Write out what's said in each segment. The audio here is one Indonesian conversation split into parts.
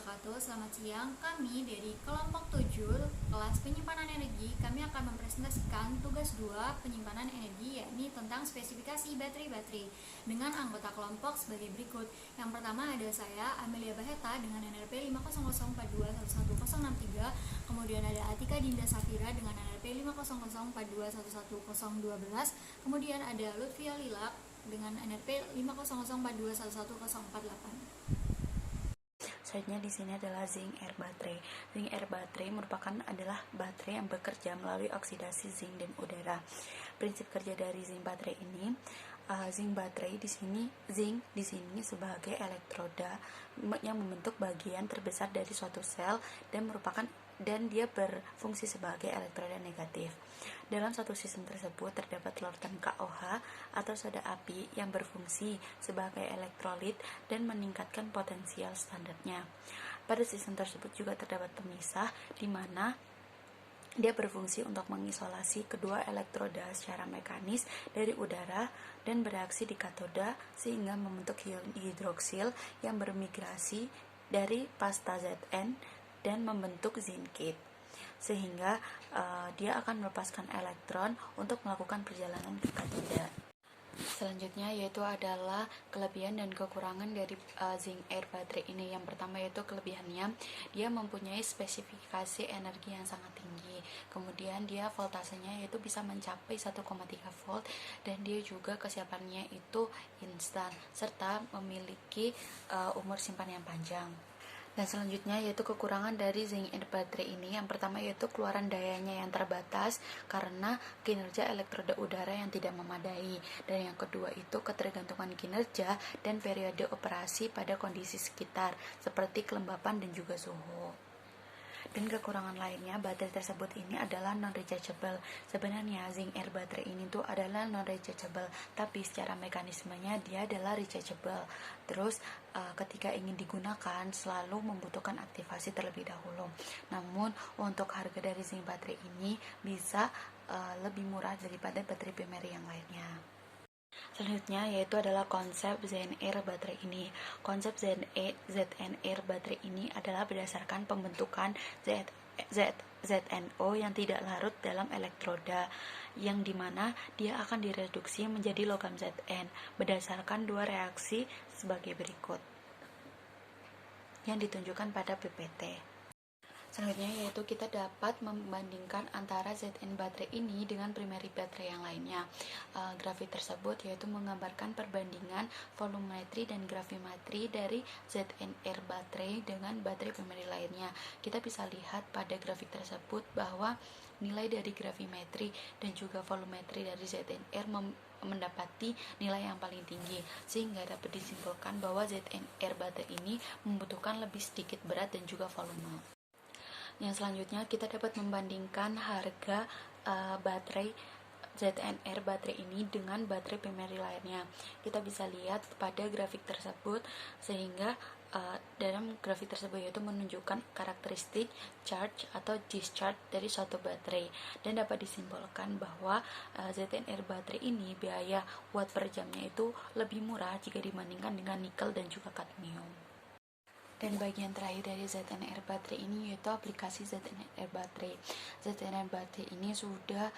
wabarakatuh. Selamat siang. Kami dari kelompok 7 kelas penyimpanan energi, kami akan mempresentasikan tugas 2 penyimpanan energi, yakni tentang spesifikasi baterai-baterai dengan anggota kelompok sebagai berikut. Yang pertama ada saya, Amelia Baheta, dengan NRP 50042111063. Kemudian ada Atika Dinda Safira dengan NRP 50042111012. Kemudian ada Lutfia Lilak dengan NRP 50042111048. Selanjutnya di sini adalah zinc air baterai. Zinc air baterai adalah baterai yang bekerja melalui oksidasi zinc dan udara. Prinsip kerja dari zinc baterai ini, zinc di sini sebagai elektroda yang membentuk bagian terbesar dari suatu sel dan dia berfungsi sebagai elektroda negatif. Dalam satu sistem tersebut terdapat larutan KOH atau soda api yang berfungsi sebagai elektrolit dan meningkatkan potensial standarnya. Pada sistem tersebut juga terdapat pemisah di mana dia berfungsi untuk mengisolasi kedua elektroda secara mekanis dari udara dan bereaksi di katoda sehingga membentuk ion hidroksil yang bermigrasi dari pasta Zn dan membentuk zincate, sehingga dia akan melepaskan elektron untuk melakukan perjalanan ke katoda. Selanjutnya yaitu adalah kelebihan dan kekurangan dari zinc air baterai ini. Yang pertama yaitu kelebihannya, dia mempunyai spesifikasi energi yang sangat tinggi. Kemudian dia voltasenya yaitu bisa mencapai 1,3 volt dan dia juga kesiapannya itu instan serta memiliki umur simpan yang panjang. Dan selanjutnya yaitu kekurangan dari zinc air baterai ini. Yang pertama yaitu keluaran dayanya yang terbatas karena kinerja elektroda udara yang tidak memadai. Dan yang kedua itu ketergantungan kinerja dan periode operasi pada kondisi sekitar seperti kelembapan dan juga suhu. Dan kekurangan lainnya, baterai tersebut ini adalah non-rechargeable. Sebenarnya zinc air baterai ini tuh adalah non-rechargeable, tapi secara mekanismenya dia adalah rechargeable. Terus ketika ingin digunakan selalu membutuhkan aktivasi terlebih dahulu. Namun untuk harga dari zinc baterai ini bisa lebih murah daripada baterai primary yang lainnya. Selanjutnya yaitu adalah konsep ZN-Air baterai ini. Konsep ZN-Air baterai ini adalah berdasarkan pembentukan ZNO yang tidak larut dalam elektroda, yang dimana dia akan direduksi menjadi logam Zn berdasarkan dua reaksi sebagai berikut yang ditunjukkan pada PPT. Selanjutnya yaitu kita dapat membandingkan antara Zn baterai ini dengan primary baterai yang lainnya. Grafik tersebut yaitu menggambarkan perbandingan volumetri dan gravimetri dari Zn air baterai dengan baterai primary lainnya. Kita bisa lihat pada grafik tersebut bahwa nilai dari gravimetri dan juga volumetri dari Zn air mendapati nilai yang paling tinggi, sehingga dapat disimpulkan bahwa Zn air baterai ini membutuhkan lebih sedikit berat dan juga volume. Yang selanjutnya kita dapat membandingkan harga baterai ZN air baterai ini dengan baterai primary lainnya. Kita bisa lihat pada grafik tersebut, sehingga dalam grafik tersebut yaitu menunjukkan karakteristik charge atau discharge dari suatu baterai, dan dapat disimpulkan bahwa ZN air baterai ini biaya watt per jamnya itu lebih murah jika dibandingkan dengan nikel dan juga kadmium. Dan bagian terakhir dari ZN air baterai ini yaitu aplikasi ZN air baterai. ZN air baterai ini sudah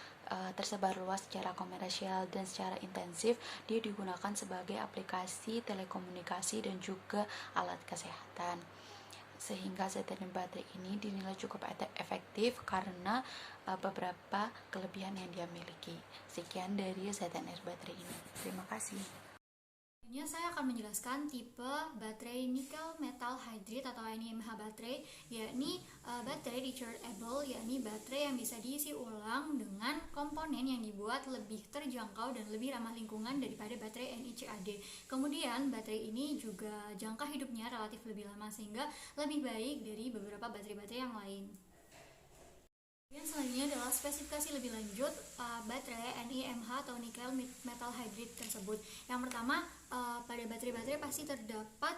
tersebar luas secara komersial dan secara intensif. Dia digunakan sebagai aplikasi telekomunikasi dan juga alat kesehatan. Sehingga ZN air baterai ini dinilai cukup efektif karena beberapa kelebihan yang dia miliki. Sekian dari ZN air baterai ini. Terima kasih. Saya akan menjelaskan tipe baterai nikel metal hydride atau NiMH baterai, yakni baterai rechargeable, yakni baterai yang bisa diisi ulang dengan komponen yang dibuat lebih terjangkau dan lebih ramah lingkungan daripada baterai NiCad. Kemudian baterai ini juga jangka hidupnya relatif lebih lama sehingga lebih baik dari beberapa baterai-baterai yang lain. Yang selanjutnya adalah spesifikasi lebih lanjut baterai NiMH atau nikel metal hydride tersebut. Yang pertama, pada baterai-baterai pasti terdapat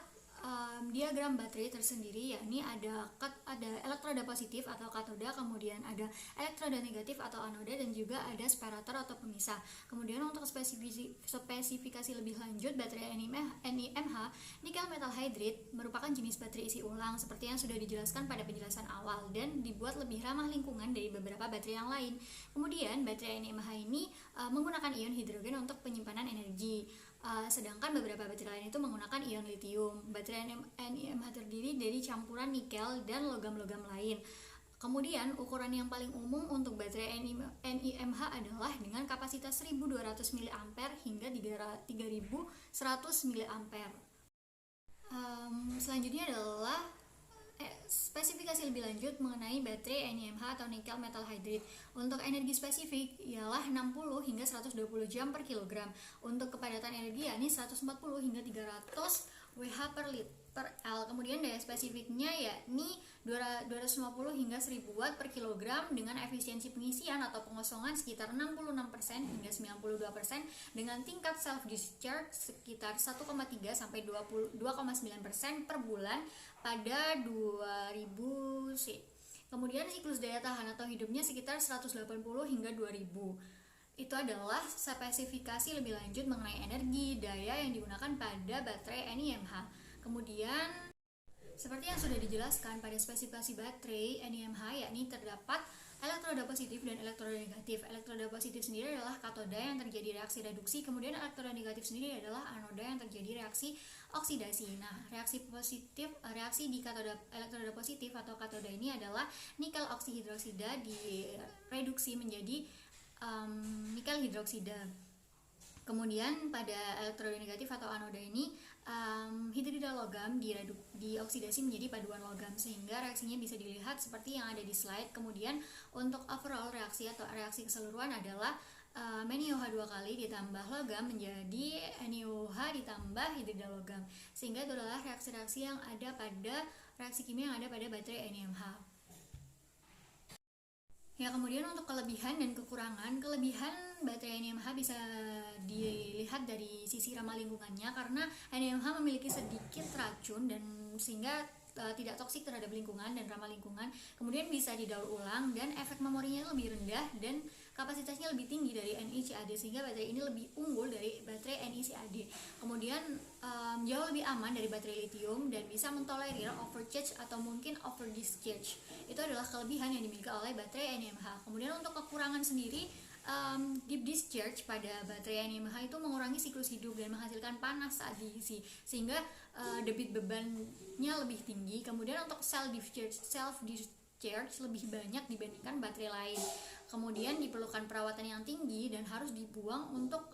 dia diagram baterai tersendiri, yakni ada elektroda positif atau katoda, kemudian ada elektroda negatif atau anoda, dan juga ada separator atau pemisah. Kemudian untuk spesifikasi lebih lanjut, baterai NiMH nikel metal hydride merupakan jenis baterai isi ulang seperti yang sudah dijelaskan pada penjelasan awal dan dibuat lebih ramah lingkungan dari beberapa baterai yang lain. Kemudian baterai NiMH ini menggunakan ion hidrogen untuk penyimpanan energi. Sedangkan beberapa baterai lain itu menggunakan ion litium. Baterai NiMH terdiri dari campuran nikel dan logam-logam lain. Kemudian ukuran yang paling umum untuk baterai NiMH adalah dengan kapasitas 1200 mAh hingga 3100 mAh. Selanjutnya adalah spesifikasi lebih lanjut mengenai baterai NiMH atau nikel metal hydride. Untuk energi spesifik ialah 60 hingga 120 jam per kilogram. Untuk kepadatan energi yakni 140 hingga 300 Wh per L. Kemudian daya spesifiknya yakni 250 hingga 1000 watt per kilogram dengan efisiensi pengisian atau pengosongan sekitar 66% hingga 92% dengan tingkat self discharge sekitar 1,3 sampai 2,9% per bulan pada 2000 C. Kemudian siklus daya tahan atau hidupnya sekitar 180 hingga 2000. Itu adalah spesifikasi lebih lanjut mengenai energi daya yang digunakan pada baterai NiMH. Kemudian seperti yang sudah dijelaskan pada spesifikasi baterai NiMH, yakni terdapat elektroda positif dan elektroda negatif. Elektroda positif sendiri adalah katoda yang terjadi reaksi reduksi, kemudian elektroda negatif sendiri adalah anoda yang terjadi reaksi oksidasi. Nah, reaksi di elektroda positif atau katoda ini adalah nikel oksihidroksida direduksi menjadi nikel hidroksida. Kemudian pada elektroda negatif atau anoda ini hidrida logam dioksidasi menjadi paduan logam sehingga reaksinya bisa dilihat seperti yang ada di slide. Kemudian untuk overall reaksi atau reaksi keseluruhan adalah MnOH 2 kali ditambah logam menjadi NiOH ditambah hidrida logam, sehingga itu adalah reaksi-reaksi yang ada pada reaksi kimia yang ada pada baterai NiMH. Ya, kemudian untuk kelebihan dan kekurangan. Kelebihan baterai NiMH bisa dilihat dari sisi ramah lingkungannya karena NiMH memiliki sedikit racun dan sehingga tidak toksik terhadap lingkungan dan ramah lingkungan. Kemudian bisa didaur ulang dan efek memorinya lebih rendah dan kapasitasnya lebih tinggi dari NiCad sehingga baterai ini lebih unggul dari baterai NiCad. Kemudian jauh lebih aman dari baterai lithium dan bisa mentolerir overcharge atau mungkin over discharge. Itu adalah kelebihan yang dimiliki oleh baterai NiMH. Kemudian untuk kekurangan sendiri, deep discharge pada baterai NiMH itu mengurangi siklus hidup dan menghasilkan panas saat diisi sehingga debit bebannya lebih tinggi. Kemudian untuk self discharge lebih banyak dibandingkan baterai lain. Kemudian diperlukan perawatan yang tinggi dan harus dibuang untuk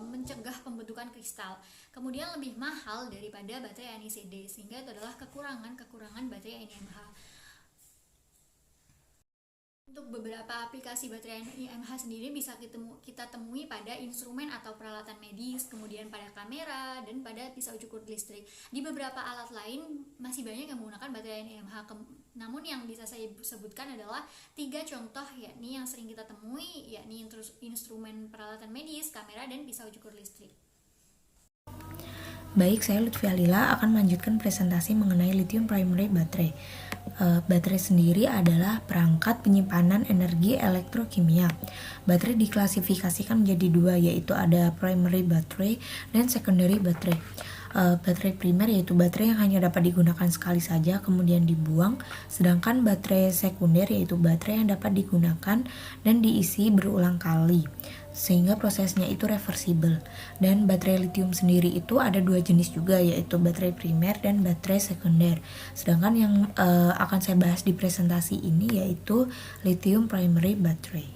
mencegah pembentukan kristal. Kemudian lebih mahal daripada baterai NiCad sehingga itu adalah kekurangan baterai NiMH. Untuk beberapa aplikasi baterai NiMH sendiri bisa kita temui pada instrumen atau peralatan medis, kemudian pada kamera, dan pada pisau cukur listrik. Di beberapa alat lain masih banyak yang menggunakan baterai NiMH. Namun yang bisa saya sebutkan adalah 3 contoh yakni yang sering kita temui, yakni instrumen peralatan medis, kamera, dan pisau cukur listrik. Baik, saya Lutfi Alila akan melanjutkan presentasi mengenai lithium primary battery. Baterai sendiri adalah perangkat penyimpanan energi elektrokimia. Baterai diklasifikasikan menjadi 2, yaitu ada primary battery dan secondary battery. Baterai primer yaitu baterai yang hanya dapat digunakan sekali saja kemudian dibuang, sedangkan baterai sekunder yaitu baterai yang dapat digunakan dan diisi berulang kali sehingga prosesnya itu reversible. Dan baterai lithium sendiri itu ada 2 jenis juga, yaitu baterai primer dan baterai sekunder. Sedangkan yang akan saya bahas di presentasi ini yaitu lithium primary battery.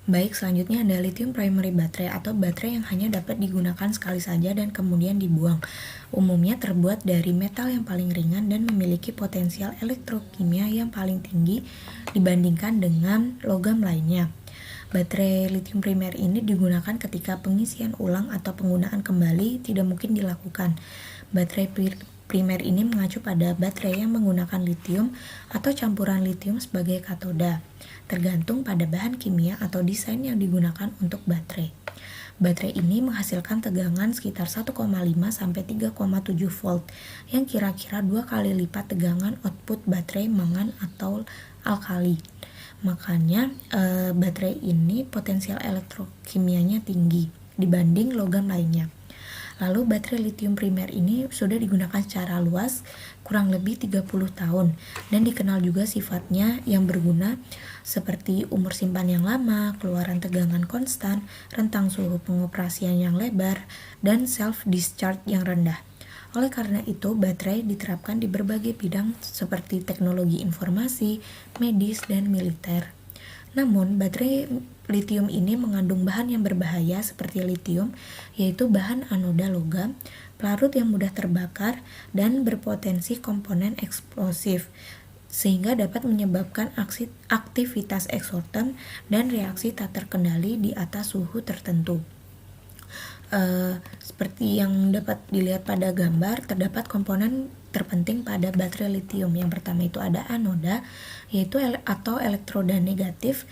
Baik, selanjutnya ada lithium primary battery atau baterai yang hanya dapat digunakan sekali saja dan kemudian dibuang. Umumnya terbuat dari metal yang paling ringan dan memiliki potensial elektrokimia yang paling tinggi dibandingkan dengan logam lainnya. Baterai lithium primer ini digunakan ketika pengisian ulang atau penggunaan kembali tidak mungkin dilakukan. Baterai primer ini mengacu pada baterai yang menggunakan lithium atau campuran lithium sebagai katoda, tergantung pada bahan kimia atau desain yang digunakan untuk baterai. Baterai ini menghasilkan tegangan sekitar 1,5 sampai 3,7 volt yang kira-kira 2 kali lipat tegangan output baterai mangan atau alkali. Makanya baterai ini potensial elektrokimianya tinggi dibanding logam lainnya. Lalu baterai lithium primer ini sudah digunakan secara luas kurang lebih 30 tahun dan dikenal juga sifatnya yang berguna seperti umur simpan yang lama, keluaran tegangan konstan, rentang suhu pengoperasian yang lebar, dan self-discharge yang rendah. Oleh karena itu, baterai diterapkan di berbagai bidang seperti teknologi informasi, medis, dan militer. Namun, baterai lithium ini mengandung bahan yang berbahaya seperti litium, yaitu bahan anoda logam, pelarut yang mudah terbakar, dan berpotensi komponen eksplosif, sehingga dapat menyebabkan aktivitas eksorten dan reaksi tak terkendali di atas suhu tertentu. Seperti yang dapat dilihat pada gambar, terdapat komponen terpenting pada baterai lithium. Yang pertama itu ada anoda, yaitu atau elektroda negatif,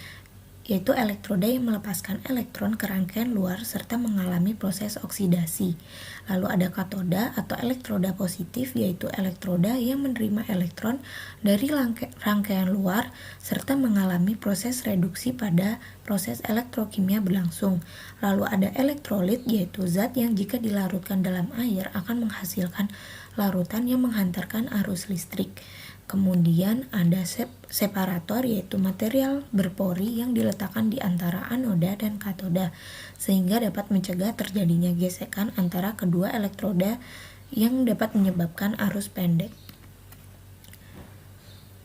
yaitu elektroda yang melepaskan elektron ke rangkaian luar serta mengalami proses oksidasi. Lalu ada katoda atau elektroda positif, yaitu elektroda yang menerima elektron dari rangkaian luar serta mengalami proses reduksi pada proses elektrokimia berlangsung. Lalu ada elektrolit, yaitu zat yang jika dilarutkan dalam air akan menghasilkan larutan yang menghantarkan arus listrik. Kemudian ada separator, yaitu material berpori yang diletakkan di antara anoda dan katoda sehingga dapat mencegah terjadinya gesekan antara kedua elektroda yang dapat menyebabkan arus pendek.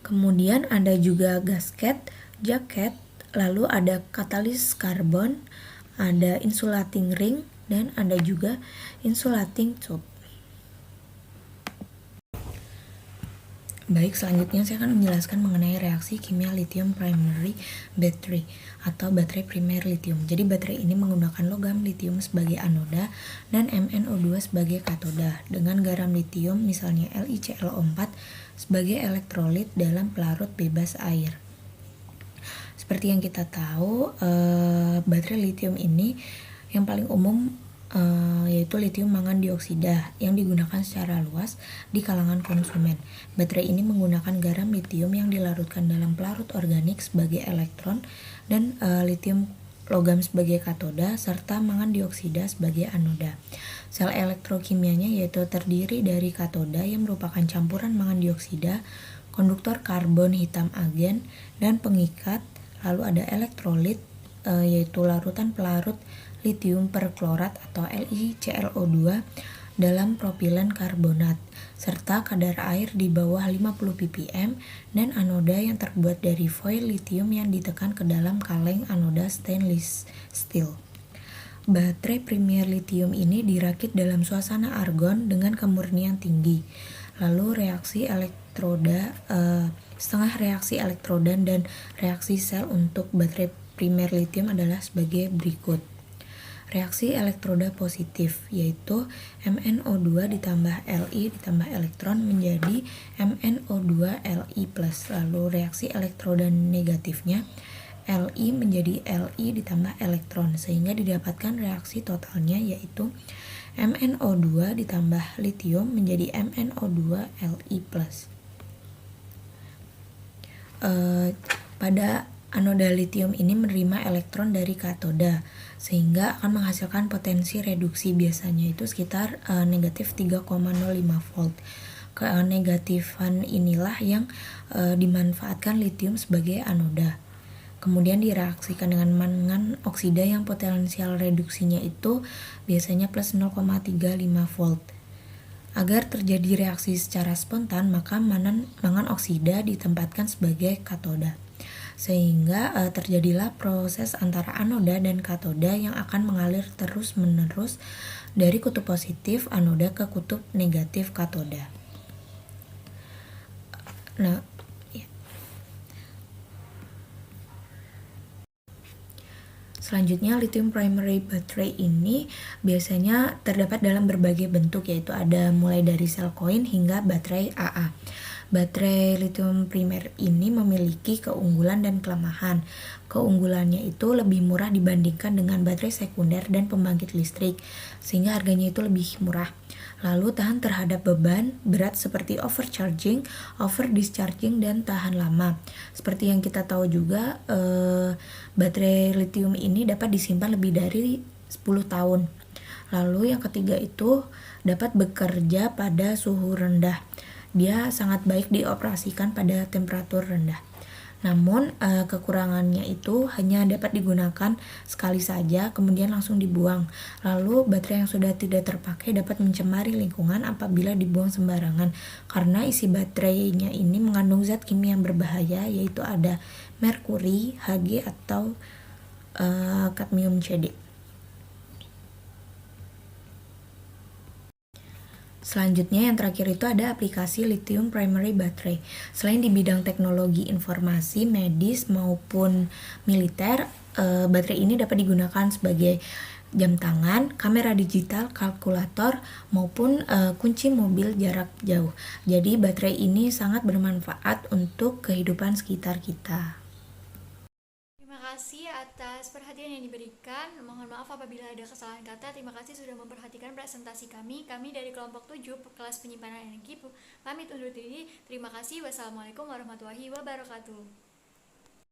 Kemudian ada juga gasket, jaket, lalu ada katalis karbon, ada insulating ring, dan ada juga insulating tube. Baik, selanjutnya saya akan menjelaskan mengenai reaksi kimia lithium primary battery atau baterai primer lithium. Jadi baterai ini menggunakan logam lithium sebagai anoda dan MnO2 sebagai katoda dengan garam lithium misalnya LiClO4 sebagai elektrolit dalam pelarut bebas air. Seperti yang kita tahu, baterai lithium ini yang paling umum yaitu litium mangan dioksida yang digunakan secara luas di kalangan konsumen. Baterai ini menggunakan garam litium yang dilarutkan dalam pelarut organik sebagai elektron dan litium logam sebagai katoda serta mangan dioksida sebagai anoda. Sel elektrokimianya yaitu terdiri dari katoda yang merupakan campuran mangan dioksida, konduktor karbon hitam agen, dan pengikat. Lalu ada elektrolit yaitu larutan pelarut litium perklorat atau LiClO2 dalam propilen karbonat serta kadar air di bawah 50 ppm dan anoda yang terbuat dari foil litium yang ditekan ke dalam kaleng anoda stainless steel. Baterai primer litium ini dirakit dalam suasana argon dengan kemurnian tinggi. Lalu reaksi elektroda setengah reaksi elektrodan dan reaksi sel untuk baterai primer litium adalah sebagai berikut. Reaksi elektroda positif yaitu MnO2 ditambah Li ditambah elektron menjadi MnO2 Li+. Lalu reaksi elektroda negatifnya Li menjadi Li ditambah elektron sehingga didapatkan reaksi totalnya yaitu MnO2 ditambah litium menjadi MnO2 Li+. Pada anoda litium ini menerima elektron dari katoda sehingga akan menghasilkan potensi reduksi biasanya itu sekitar negatif 3,05 volt. Kenegatifan inilah yang dimanfaatkan litium sebagai anoda. Kemudian direaksikan dengan mangan oksida yang potensial reduksinya itu biasanya plus 0,35 volt. Agar terjadi reaksi secara spontan, maka mangan oksida ditempatkan sebagai katoda. Sehingga terjadilah proses antara anoda dan katoda yang akan mengalir terus-menerus dari kutub positif anoda ke kutub negatif katoda. Nah, ya. Selanjutnya, lithium primary battery ini biasanya terdapat dalam berbagai bentuk, yaitu ada mulai dari sel koin hingga baterai AA. Baterai lithium primer ini memiliki keunggulan dan kelemahan. Keunggulannya itu lebih murah dibandingkan dengan baterai sekunder dan pembangkit listrik, sehingga harganya itu lebih murah. Lalu tahan terhadap beban berat seperti overcharging, over discharging, dan tahan lama. Seperti yang kita tahu juga, baterai lithium ini dapat disimpan lebih dari 10 tahun. Lalu yang ketiga itu dapat bekerja pada suhu rendah. Dia sangat baik dioperasikan pada temperatur rendah. Namun kekurangannya itu hanya dapat digunakan sekali saja kemudian langsung dibuang. Lalu baterai yang sudah tidak terpakai dapat mencemari lingkungan apabila dibuang sembarangan karena isi baterainya ini mengandung zat kimia yang berbahaya, yaitu ada merkuri, Hg, atau kadmium CD. Selanjutnya yang terakhir itu ada aplikasi lithium primary battery. Selain di bidang teknologi informasi, medis maupun militer, baterai ini dapat digunakan sebagai jam tangan, kamera digital, kalkulator, maupun kunci mobil jarak jauh. Jadi baterai ini sangat bermanfaat untuk kehidupan sekitar kita. Terima kasih atas perhatian yang diberikan. Mohon maaf apabila ada kesalahan kata. Terima kasih sudah memperhatikan presentasi kami. Kami dari kelompok 7 kelas penyimpanan energi pamit undur diri. Terima kasih. Wassalamualaikum warahmatullahi wabarakatuh.